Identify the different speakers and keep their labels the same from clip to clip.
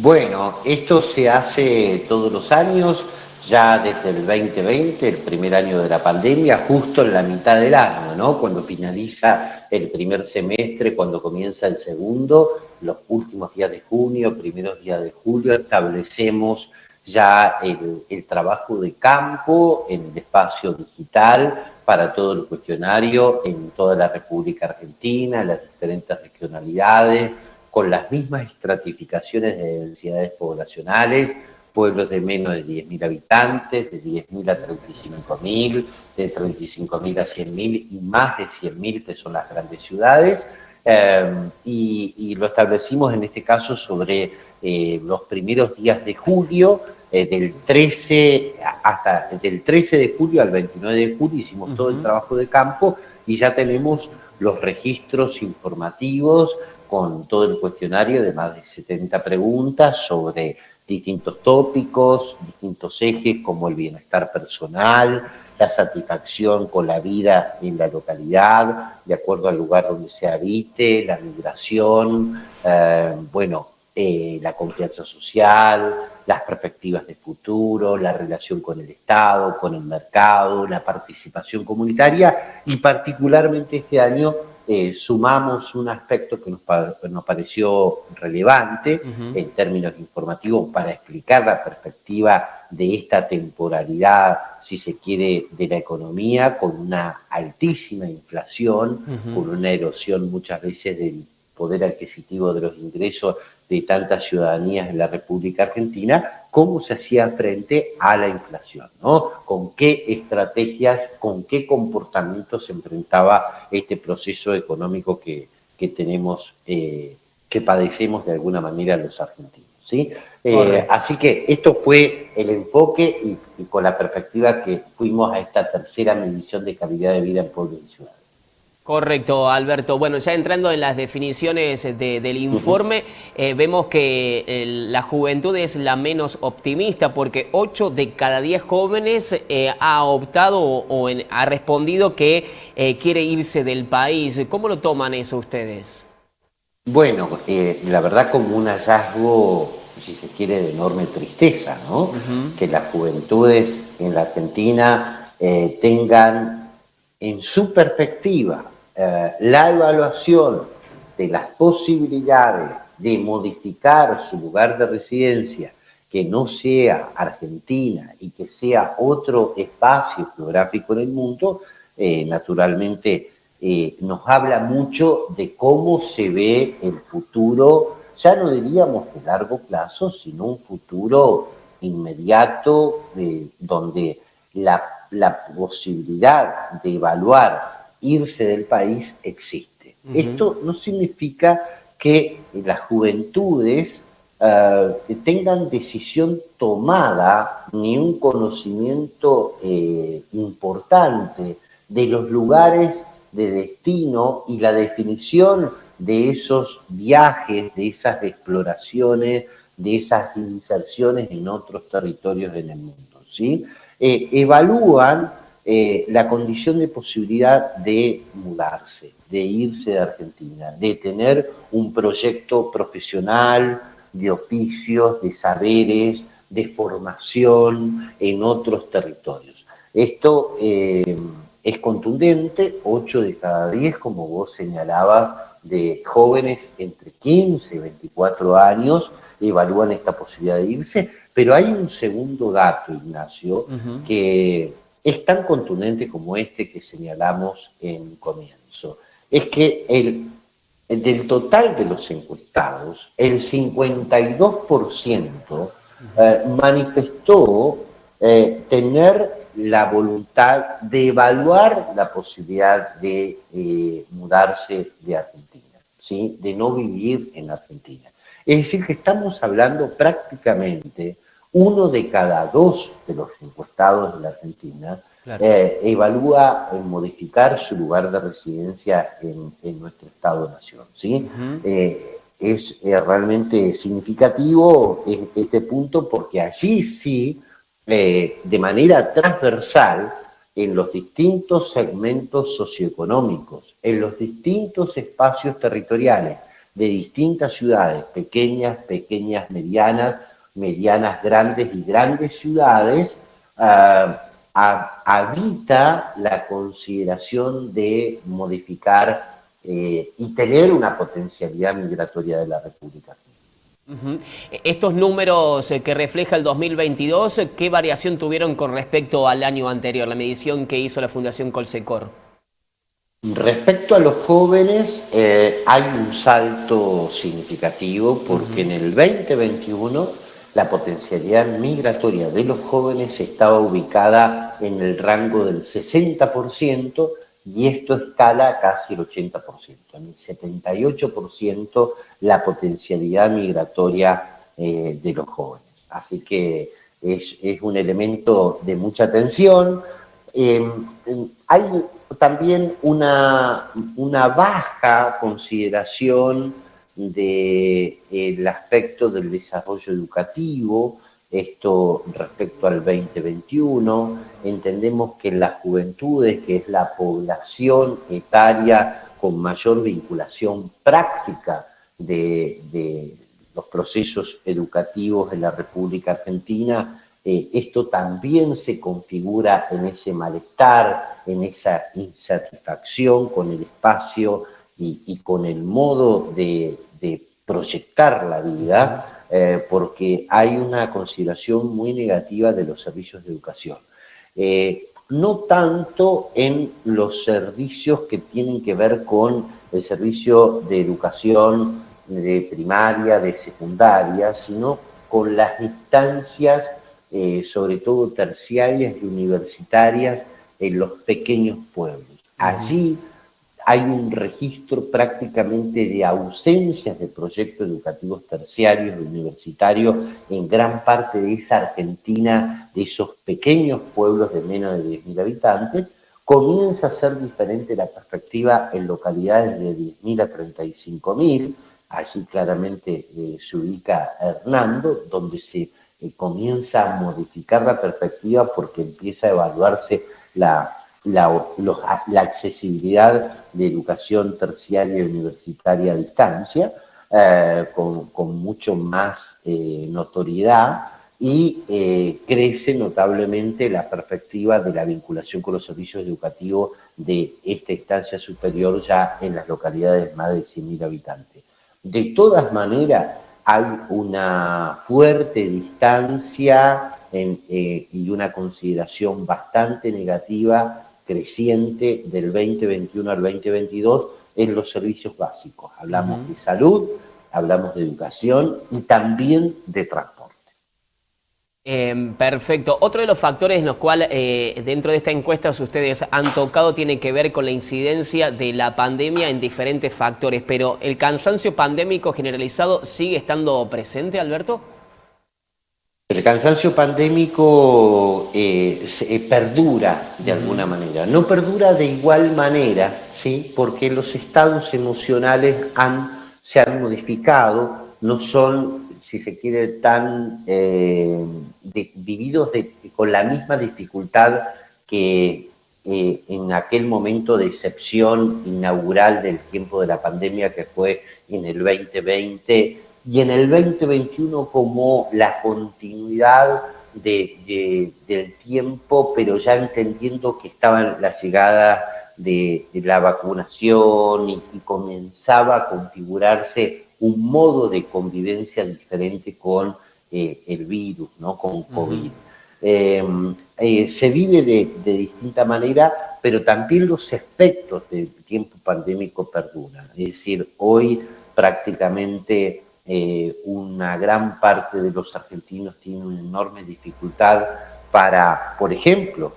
Speaker 1: Bueno, esto se hace todos los años, ya desde el 2020, el primer año de la pandemia, justo en la mitad del año, ¿no? Cuando finaliza el primer semestre, cuando comienza el segundo, los últimos días de junio, primeros días de julio, establecemos ya el trabajo de campo en el espacio digital para todo el cuestionario en toda la República Argentina, las diferentes regionalidades, con las mismas estratificaciones de densidades poblacionales, pueblos de menos de 10.000 habitantes, de 10.000 a 35.000, de 35.000 a 100.000 y más de 100.000 que son las grandes ciudades, y lo establecimos en este caso sobre los primeros días de julio, del 13 de julio al 29 de julio hicimos todo el trabajo de campo y ya tenemos los registros informativos con todo el cuestionario de más de 70 preguntas sobre distintos tópicos, distintos ejes como el bienestar personal, la satisfacción con la vida en la localidad, de acuerdo al lugar donde se habite, la migración, la confianza social, las perspectivas de futuro, la relación con el Estado, con el mercado, la participación comunitaria y particularmente este año sumamos un aspecto que nos pareció relevante en términos informativos para explicar la perspectiva de esta temporalidad, si se quiere, de la economía, con una altísima inflación, con una erosión muchas veces del poder adquisitivo de los ingresos de tantas ciudadanías en la República Argentina, cómo se hacía frente a la inflación, ¿no? Con qué estrategias, con qué comportamientos se enfrentaba este proceso económico que tenemos, que padecemos de alguna manera los argentinos, ¿sí? Así que esto fue el enfoque y con la perspectiva que fuimos a esta tercera medición de calidad de vida en pueblos y ciudades.
Speaker 2: Correcto, Alberto. Bueno, ya entrando en las definiciones del informe, vemos que la juventud es la menos optimista porque 8 de cada 10 jóvenes ha optado ha respondido que quiere irse del país. ¿Cómo lo toman eso ustedes?
Speaker 1: Bueno, la verdad como un hallazgo, si se quiere, de enorme tristeza, ¿no? Que las juventudes en la Argentina tengan en su perspectiva la evaluación de las posibilidades de modificar su lugar de residencia, que no sea Argentina y que sea otro espacio geográfico en el mundo, naturalmente nos habla mucho de cómo se ve el futuro, ya no diríamos de largo plazo, sino un futuro inmediato donde la posibilidad de evaluar irse del país existe. Esto no significa que las juventudes tengan decisión tomada ni un conocimiento importante de los lugares de destino y la definición de esos viajes, de esas exploraciones, de esas inserciones en otros territorios en el mundo, ¿sí? Evalúan la condición de posibilidad de mudarse, de irse de Argentina, de tener un proyecto profesional, de oficios, de saberes, de formación en otros territorios. Esto es contundente, 8 de cada 10, como vos señalabas, de jóvenes entre 15 y 24 años evalúan esta posibilidad de irse, pero hay un segundo dato, Ignacio, que es tan contundente como este que señalamos en comienzo. Es que del total de los encuestados, el 52% manifestó tener la voluntad de evaluar la posibilidad de mudarse de Argentina, ¿sí? De no vivir en Argentina. Es decir, que estamos hablando prácticamente 1 de cada 2 de los encuestados en la Argentina
Speaker 2: Claro.
Speaker 1: evalúa modificar su lugar de residencia en nuestro Estado-Nación, ¿sí? Es realmente significativo este punto porque allí sí, de manera transversal, en los distintos segmentos socioeconómicos, en los distintos espacios territoriales, de distintas ciudades, pequeñas, medianas, grandes y grandes ciudades, habita la consideración de modificar y tener una potencialidad migratoria de la República.
Speaker 2: Ujú. Estos números que refleja el 2022, ¿qué variación tuvieron con respecto al año anterior, la medición que hizo la Fundación Colsecor?
Speaker 1: Respecto a los jóvenes, hay un salto significativo porque en el 2021 la potencialidad migratoria de los jóvenes estaba ubicada en el rango del 60% y esto escala casi el 80%, en el 78% la potencialidad migratoria de los jóvenes. Así que es un elemento de mucha atención. Hay también una baja consideración del aspecto del desarrollo educativo, esto respecto al 2021. Entendemos que las juventudes, que es la población etaria con mayor vinculación práctica de los procesos educativos en la República Argentina, esto también se configura en ese malestar, en esa insatisfacción con el espacio y con el modo de proyectar la vida, porque hay una consideración muy negativa de los servicios de educación. No tanto en los servicios que tienen que ver con el servicio de educación de primaria, de secundaria, sino con las instancias sobre todo terciarias y universitarias en los pequeños pueblos. Allí hay un registro prácticamente de ausencias de proyectos educativos terciarios y universitarios en gran parte de esa Argentina, de esos pequeños pueblos de menos de 10.000 habitantes. Comienza a ser diferente la perspectiva en localidades de 10.000 a 35.000. Allí claramente se ubica Hernando, donde se comienza a modificar la perspectiva porque empieza a evaluarse la accesibilidad de educación terciaria y universitaria a distancia, con mucho más notoriedad, y crece notablemente la perspectiva de la vinculación con los servicios educativos de esta instancia superior ya en las localidades más de 100.000 habitantes. De todas maneras, hay una fuerte distancia y una consideración bastante negativa, creciente, del 2021 al 2022 en los servicios básicos. Hablamos de salud, hablamos de educación y también de transporte.
Speaker 2: Perfecto. Otro de los factores en los cuales dentro de esta encuesta ustedes han tocado tiene que ver con la incidencia de la pandemia en diferentes factores, pero ¿el cansancio pandémico generalizado sigue estando presente, Alberto?
Speaker 1: El cansancio pandémico perdura de alguna manera. No perdura de igual manera, ¿sí? Porque los estados emocionales se han modificado, no son, si se quiere, tan vividos con la misma dificultad que en aquel momento de excepción inaugural del tiempo de la pandemia que fue en el 2020 y en el 2021 como la continuidad del tiempo, pero ya entendiendo que estaba la llegada de la vacunación y comenzaba a configurarse un modo de convivencia diferente con el virus, ¿no? Con COVID. Se vive de distinta manera, pero también los efectos del tiempo pandémico perduran. Es decir, hoy prácticamente una gran parte de los argentinos tiene una enorme dificultad para, por ejemplo,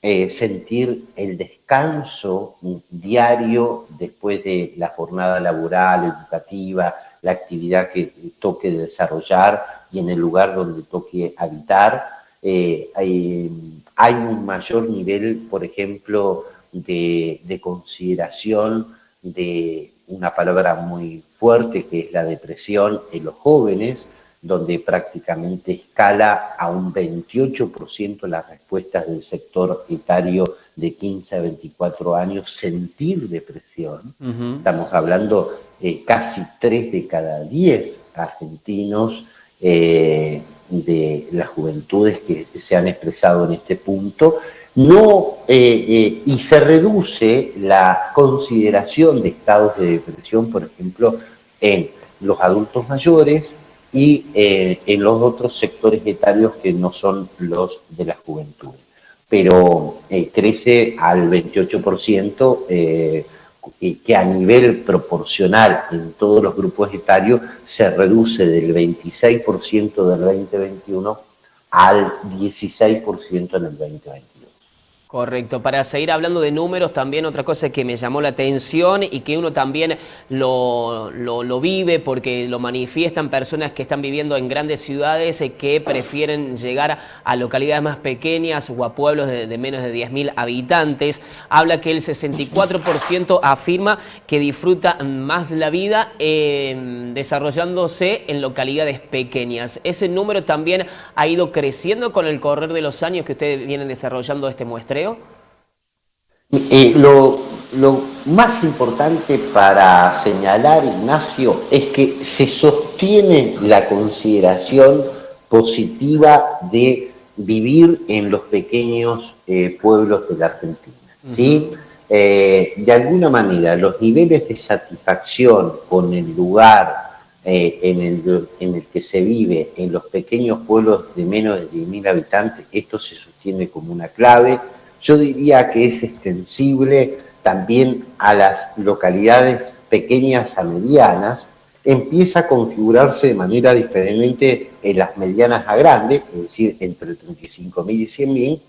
Speaker 1: sentir el descanso diario después de la jornada laboral, educativa, la actividad que toque desarrollar y en el lugar donde toque habitar. Hay un mayor nivel, por ejemplo, de consideración de una palabra muy fuerte que es la depresión en los jóvenes, donde prácticamente escala a un 28% las respuestas del sector etario de 15 a 24 años sentir depresión. Estamos hablando de casi 3 de cada 10 argentinos de las juventudes que se han expresado en este punto. Y se reduce la consideración de estados de depresión, por ejemplo, en los adultos mayores y en los otros sectores etarios que no son los de la juventud. Pero crece al 28%, que a nivel proporcional en todos los grupos etarios se reduce del 26% del 2021 al 16% en el 2022.
Speaker 2: Correcto. Para seguir hablando de números, también otra cosa que me llamó la atención y que uno también lo vive porque lo manifiestan personas que están viviendo en grandes ciudades que prefieren llegar a localidades más pequeñas o a pueblos de menos de 10.000 habitantes. Habla que el 64% afirma que disfruta más la vida desarrollándose en localidades pequeñas. ¿Ese número también ha ido creciendo con el correr de los años que ustedes vienen desarrollando este muestreo?
Speaker 1: Lo más importante para señalar, Ignacio, es que se sostiene la consideración positiva de vivir en los pequeños pueblos de la Argentina, ¿sí? De alguna manera, los niveles de satisfacción con el lugar en el que se vive en los pequeños pueblos de menos de 10.000 habitantes, esto se sostiene como una clave. Yo diría que es extensible también a las localidades pequeñas a medianas, empieza a configurarse de manera diferente en las medianas a grandes, es decir, entre 35.000 y 100.000,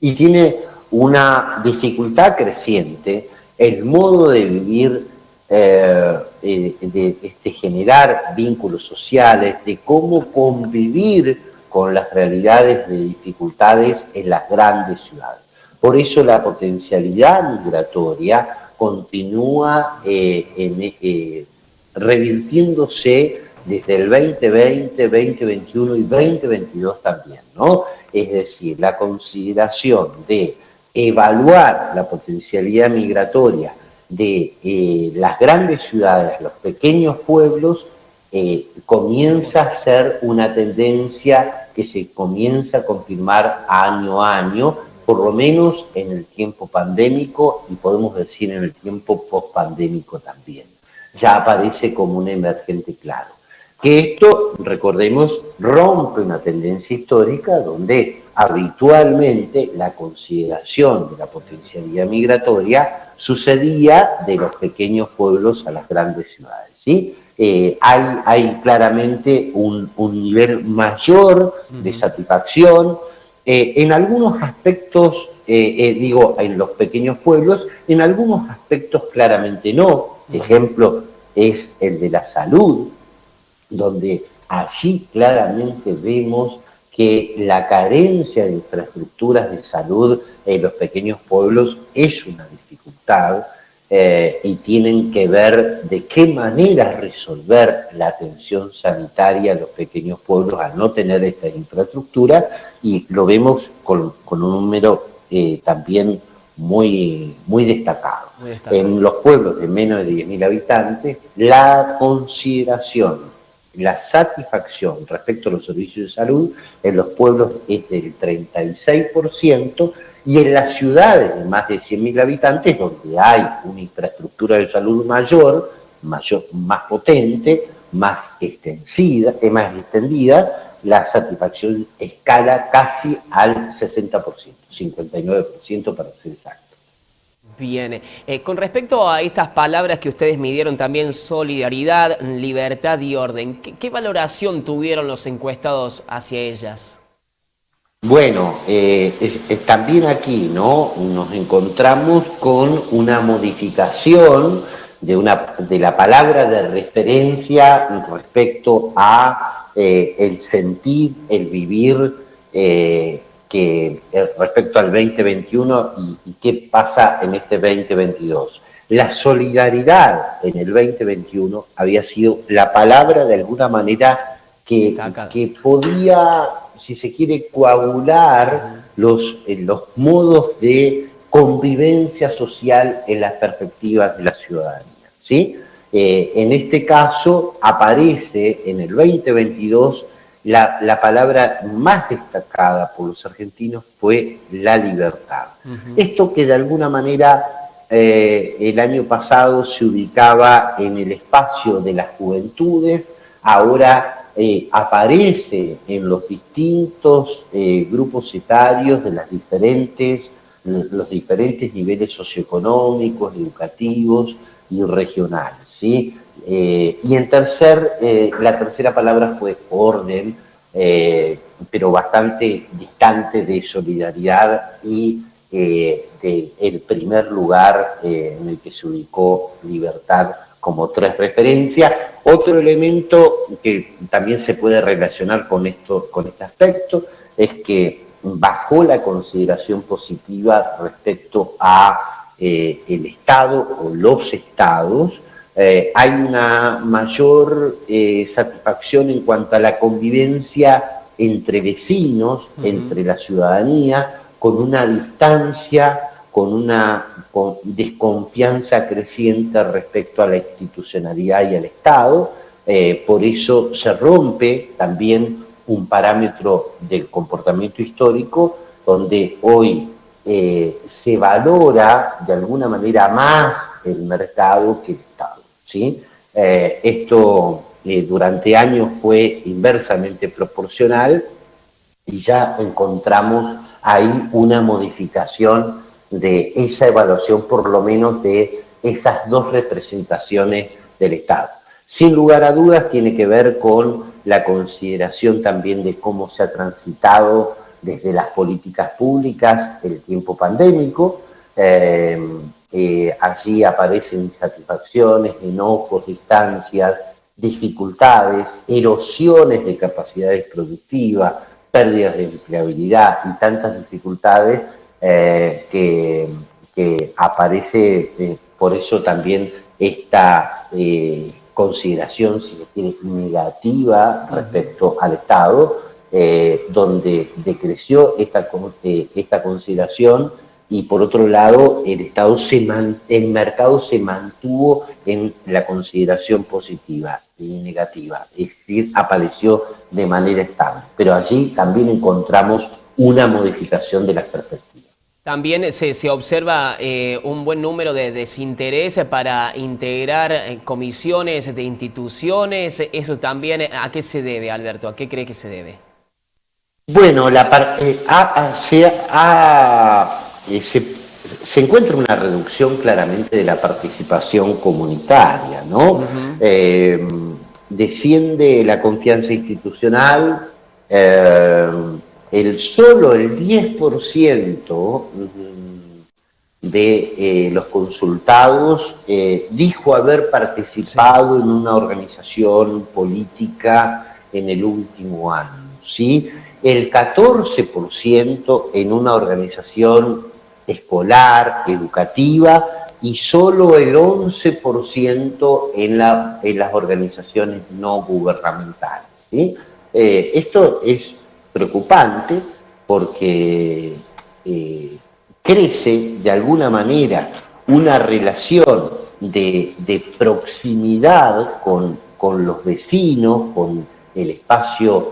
Speaker 1: y tiene una dificultad creciente el modo de vivir, de generar vínculos sociales, de cómo convivir con las realidades de dificultades en las grandes ciudades. Por eso la potencialidad migratoria continúa revirtiéndose desde el 2020, 2021 y 2022 también, ¿no? Es decir, la consideración de evaluar la potencialidad migratoria de las grandes ciudades, los pequeños pueblos, comienza a ser una tendencia que se comienza a confirmar año a año, por lo menos en el tiempo pandémico y podemos decir en el tiempo pospandémico también. Ya aparece como un emergente claro. Que esto, recordemos, rompe una tendencia histórica donde habitualmente la consideración de la potencialidad migratoria sucedía de los pequeños pueblos a las grandes ciudades, ¿sí? Hay claramente un nivel mayor de satisfacción en algunos aspectos, en los pequeños pueblos, en algunos aspectos claramente no. Ejemplo es el de la salud, donde allí claramente vemos que la carencia de infraestructuras de salud en los pequeños pueblos es una dificultad. Y tienen que ver de qué manera resolver la atención sanitaria en los pequeños pueblos al no tener esta infraestructura, y lo vemos con un número también muy destacado. En los pueblos de menos de 10.000 habitantes, la consideración, la satisfacción respecto a los servicios de salud en los pueblos es del 36%, y en las ciudades de más de 100.000 habitantes, donde hay una infraestructura de salud mayor, más potente, más extendida, la satisfacción escala casi al 60%, 59% para ser exacto.
Speaker 2: Bien, con respecto a estas palabras que ustedes midieron también, solidaridad, libertad y orden, ¿qué valoración tuvieron los encuestados hacia ellas?
Speaker 1: Bueno, también aquí, ¿no?, nos encontramos con una modificación de la palabra de referencia respecto a el sentir, el vivir, respecto al 2021 y qué pasa en este 2022. La solidaridad en el 2021 había sido la palabra de alguna manera
Speaker 2: Destacada.
Speaker 1: que podía, si se quiere, coagular los modos de convivencia social en las perspectivas de la ciudadanía, ¿sí? En este caso aparece en el 2022 la palabra más destacada por los argentinos fue la libertad. Esto que de alguna manera el año pasado se ubicaba en el espacio de las juventudes, ahora aparece en los distintos grupos etarios de los diferentes niveles socioeconómicos, educativos y regionales, ¿sí? Y la tercera palabra fue orden, pero bastante distante de solidaridad y de el primer lugar en el que se ubicó libertad como tres referencias. Otro elemento que también se puede relacionar con este aspecto es que bajó la consideración positiva respecto a el Estado o los estados. Hay una mayor satisfacción en cuanto a la convivencia entre vecinos, entre la ciudadanía, con una distancia, con una desconfianza creciente respecto a la institucionalidad y al Estado. Por eso se rompe también un parámetro del comportamiento histórico, donde hoy se valora de alguna manera más el mercado que el Estado, ¿sí? Esto durante años fue inversamente proporcional y ya encontramos ahí una modificación de esa evaluación, por lo menos de esas dos representaciones del Estado. Sin lugar a dudas tiene que ver con la consideración también de cómo se ha transitado desde las políticas públicas el tiempo pandémico. Allí aparecen insatisfacciones, enojos, distancias, dificultades, erosiones de capacidades productivas, pérdidas de empleabilidad y tantas dificultades que aparece, por eso también esta consideración, si se quiere, negativa respecto al Estado, donde decreció esta consideración y por otro lado el mercado se mantuvo en la consideración positiva y negativa, es decir, apareció de manera estable. Pero allí también encontramos una modificación de las perspectivas.
Speaker 2: También se observa un buen número de desinterés para integrar comisiones de instituciones. Eso también, ¿a qué se debe, Alberto? ¿A qué cree que se debe?
Speaker 1: Bueno, se encuentra una reducción claramente de la participación comunitaria, ¿no? Desciende la confianza institucional, solo el 10% de los consultados dijo haber participado en una organización política en el último año, ¿sí? El 14% en una organización escolar, educativa, y solo el 11% en las organizaciones no gubernamentales, ¿sí? Esto es preocupante porque crece de alguna manera una relación de proximidad con los vecinos, con el espacio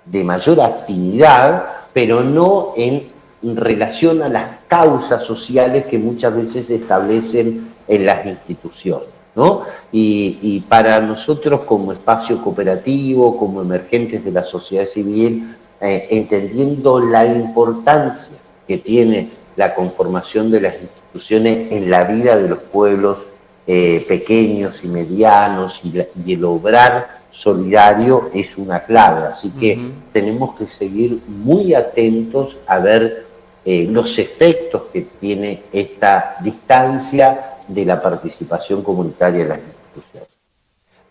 Speaker 1: de mayor afinidad, pero no en relación a las causas sociales que muchas veces se establecen en las instituciones, ¿no? Y para nosotros como espacio cooperativo, como emergentes de la sociedad civil, entendiendo la importancia que tiene la conformación de las instituciones en la vida de los pueblos pequeños y medianos y el obrar solidario es una clave. Así que tenemos que seguir muy atentos a ver los efectos que tiene esta distancia de la participación comunitaria en las instituciones.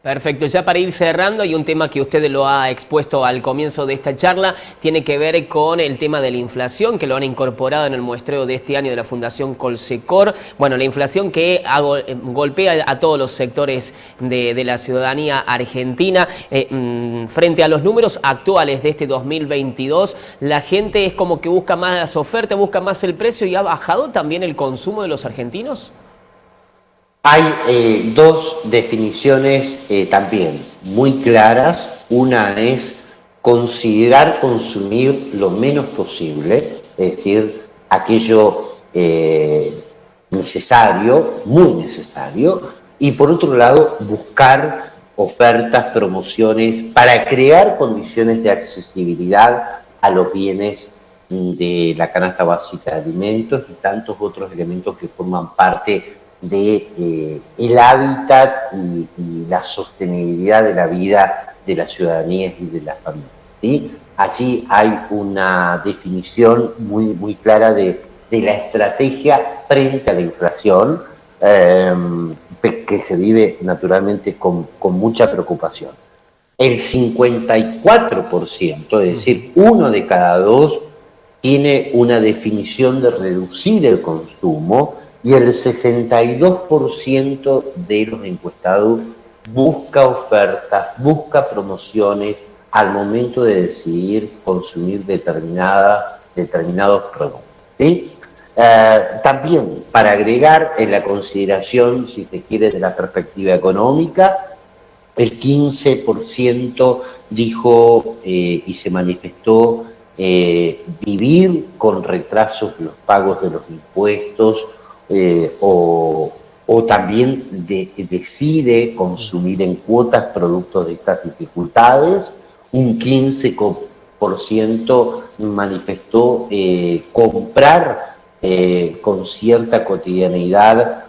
Speaker 2: Perfecto, ya para ir cerrando, y un tema que usted lo ha expuesto al comienzo de esta charla, tiene que ver con el tema de la inflación, que lo han incorporado en el muestreo de este año de la Fundación Colsecor. Bueno, la inflación que golpea a todos los sectores de la ciudadanía argentina. Frente a los números actuales de este 2022, la gente es como que busca más las ofertas, busca más el precio, y ha bajado también el consumo de los argentinos.
Speaker 1: Hay dos definiciones también muy claras. Una es considerar consumir lo menos posible, es decir, aquello necesario, muy necesario, y por otro lado buscar ofertas, promociones para crear condiciones de accesibilidad a los bienes de la canasta básica de alimentos y tantos otros elementos que forman parte de el hábitat y la sostenibilidad de la vida de las ciudadanías y de las familias, ¿sí? Allí hay una definición muy clara de la estrategia frente a la inflación, que se vive naturalmente con mucha preocupación. El 54%, es decir, uno de cada dos, tiene una definición de reducir el consumo, y el 62% de los encuestados busca ofertas, busca promociones al momento de decidir consumir determinados productos, ¿sí? También, para agregar en la consideración, si se quiere, de la perspectiva económica, el 15% dijo y se manifestó vivir con retrasos los pagos de los impuestos, o también decide consumir en cuotas producto de estas dificultades. Un 15% manifestó comprar con cierta cotidianeidad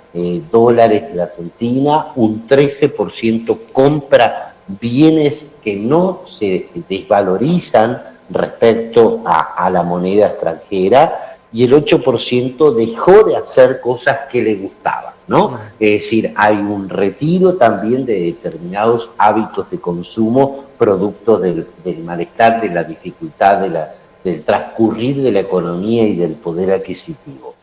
Speaker 1: dólares de Argentina. Un 13% compra bienes que no se desvalorizan respecto a la moneda extranjera, y el 8% dejó de hacer cosas que le gustaban, ¿no? Es decir, hay un retiro también de determinados hábitos de consumo producto del malestar, de la dificultad, del transcurrir de la economía y del poder adquisitivo.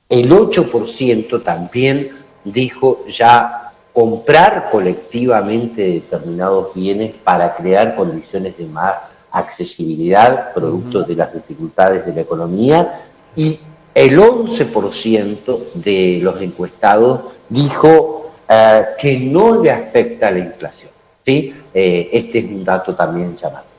Speaker 1: El 8% también dijo ya comprar colectivamente determinados bienes para crear condiciones de más accesibilidad, producto de las dificultades de la economía, y el 11% de los encuestados dijo que no le afecta la inflación, ¿sí? Este es un dato también llamativo.